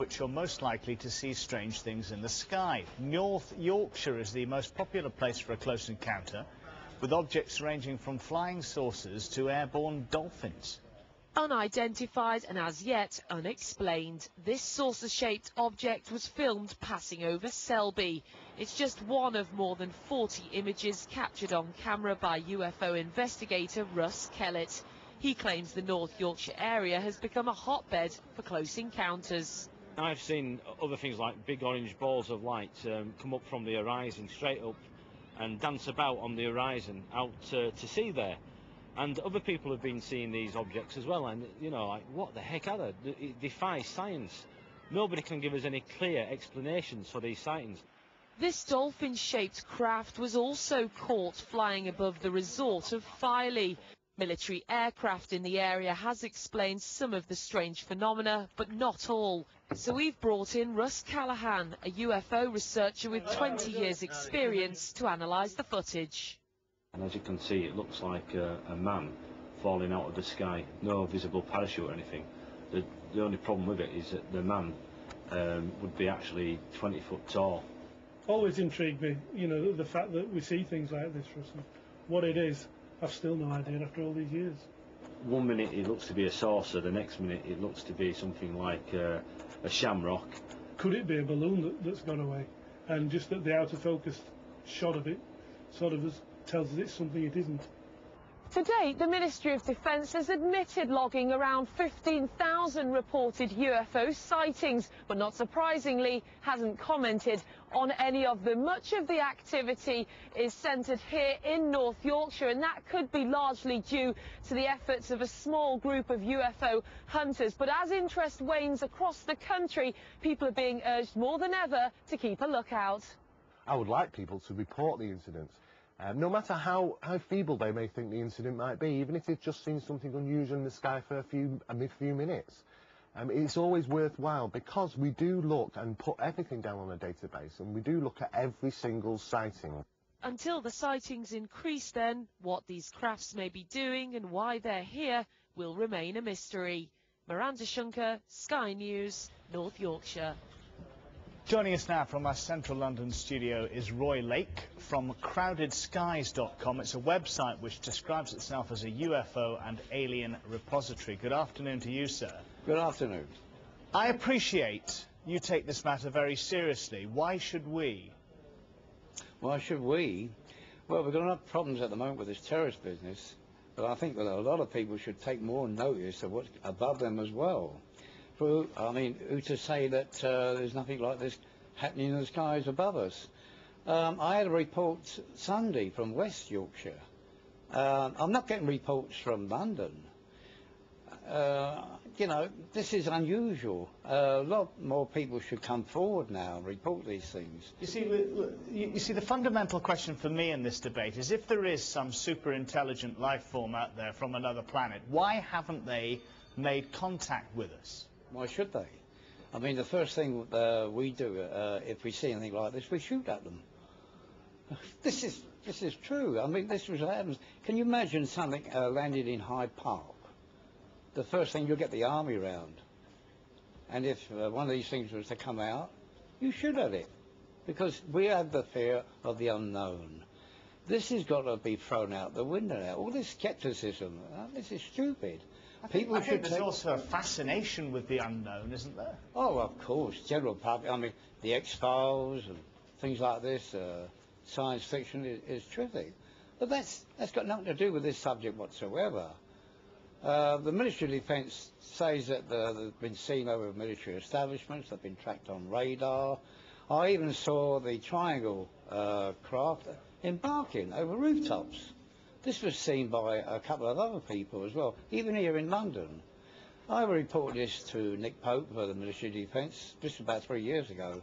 which you're most likely to see strange things in the sky. North Yorkshire is the most popular place for a close encounter, with objects ranging from flying saucers to airborne dolphins. Unidentified and as yet unexplained, this saucer-shaped object was filmed passing over Selby. It's just one of more than 40 images captured on camera by UFO investigator Russ Kellett. He claims the North Yorkshire area has become a hotbed for close encounters. I've seen other things like big orange balls of light come up from the horizon straight up and dance about on the horizon out to sea there. And other people have been seeing these objects as well, and you know, like, what the heck are they? It defies science. Nobody can give us any clear explanations for these sightings. This dolphin-shaped craft was also caught flying above the resort of Filey. Military aircraft in the area has explained some of the strange phenomena, but not all. So we've brought in Russ Callahan, a UFO researcher with 20 years' experience, to analyse the footage. And as you can see, it looks like a man falling out of the sky. No visible parachute or anything. The only problem with it is that the man would be actually 20 foot tall. Always intrigued me, you know, the fact that we see things like this, Russell. What it is, I've still no idea after all these years. One minute it looks to be a saucer, the next minute it looks to be something like a shamrock. Could it be a balloon that's gone away? And just that the outer focus shot of it sort of tells us it's something it isn't. To date, the Ministry of Defence has admitted logging around 15,000 reported UFO sightings, but not surprisingly hasn't commented on any of them. Much of the activity is centred here in North Yorkshire, and that could be largely due to the efforts of a small group of UFO hunters. But as interest wanes across the country, people are being urged more than ever to keep a lookout. I would like people to report the incidents. No matter how feeble they may think the incident might be, even if they've just seen something unusual in the sky for a few minutes. It's always worthwhile, because we do look and put everything down on a database, and we do look at every single sighting. Until the sightings increase then, what these crafts may be doing and why they're here will remain a mystery. Miranda Shunker, Sky News, North Yorkshire. Joining us now from our central London studio is Roy Lake from crowdedskies.com. It's a website which describes itself as a UFO and alien repository. Good afternoon to you, sir. Good afternoon. I appreciate you take this matter very seriously. Why should we? Why should we? Well, we've got enough problems at the moment with this terrorist business, but I think that a lot of people should take more notice of what's above them as well. I mean, who to say that there's nothing like this happening in the skies above us? I had a report Sunday from West Yorkshire. I'm not getting reports from London. You know, this is unusual. A lot more people should come forward now and report these things. You see, the fundamental question for me in this debate is, if there is some super intelligent life form out there from another planet, why haven't they made contact with us? Why should they? I mean, the first thing we do if we see anything like this, we shoot at them. This is true. I mean, this was what happens. Can you imagine something landed in Hyde Park? The first thing, you'll get the army round. And if one of these things was to come out, you shoot at it. Because we have the fear of the unknown. This has got to be thrown out the window now. All this skepticism, this is stupid. I think there's also a fascination with the unknown, isn't there? Oh, of course, general public. I mean, the X-Files and things like this, science fiction is terrific. But that's got nothing to do with this subject whatsoever. The Ministry of Defence says that they've been seen over military establishments, they've been tracked on radar. I even saw the Triangle craft embarking over rooftops. This was seen by a couple of other people as well, even here in London. I reported this to Nick Pope for the Ministry of Defence just about 3 years ago,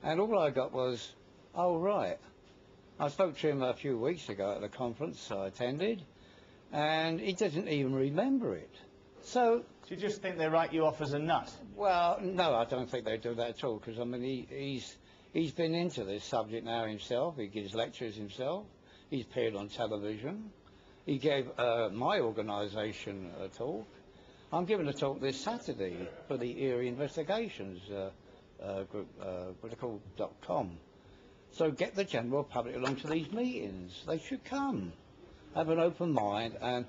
and all I got was, oh right. I spoke to him a few weeks ago at a conference I attended, and he doesn't even remember it. So... Do you just think they write you off as a nut? Well, no, I don't think they do that at all, because I mean, he's been into this subject now himself. He gives lectures himself. He's appeared on television. He gave my organisation a talk. I'm giving a talk this Saturday for the Erie Investigations group, .com. So get the general public along to these meetings. They should come, have an open mind and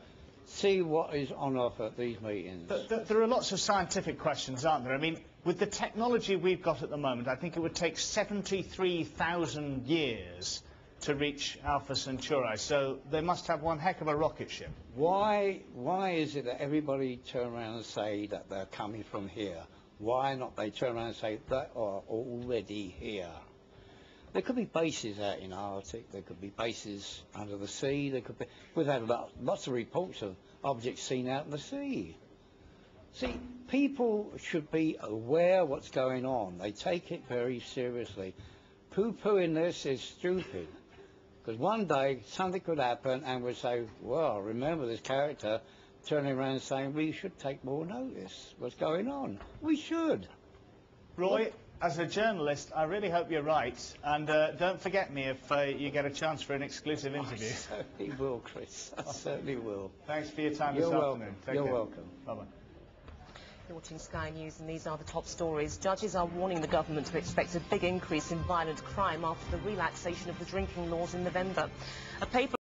see what is on offer at these meetings. There are lots of scientific questions, aren't there? I mean, with the technology we've got at the moment, I think it would take 73,000 years to reach Alpha Centauri, so they must have one heck of a rocket ship. Why is it that everybody turn around and say that they're coming from here? Why not they turn around and say they are already here? There could be bases out in Arctic, there could be bases under the sea, there could be... We've had lots of reports of objects seen out in the sea. See, people should be aware of what's going on. They take it very seriously. Poo-pooing this is stupid. Because one day something could happen and we'll say, well, remember this character turning around and saying we should take more notice. What's going on? We should. Roy, as a journalist, I really hope you're right. And don't forget me if you get a chance for an exclusive interview. I certainly will, Chris. I certainly will. Thanks for your time this afternoon. You're welcome. Bye-bye. You're watching Sky News, and these are the top stories. Judges are warning the government to expect a big increase in violent crime after the relaxation of the drinking laws in November. A paper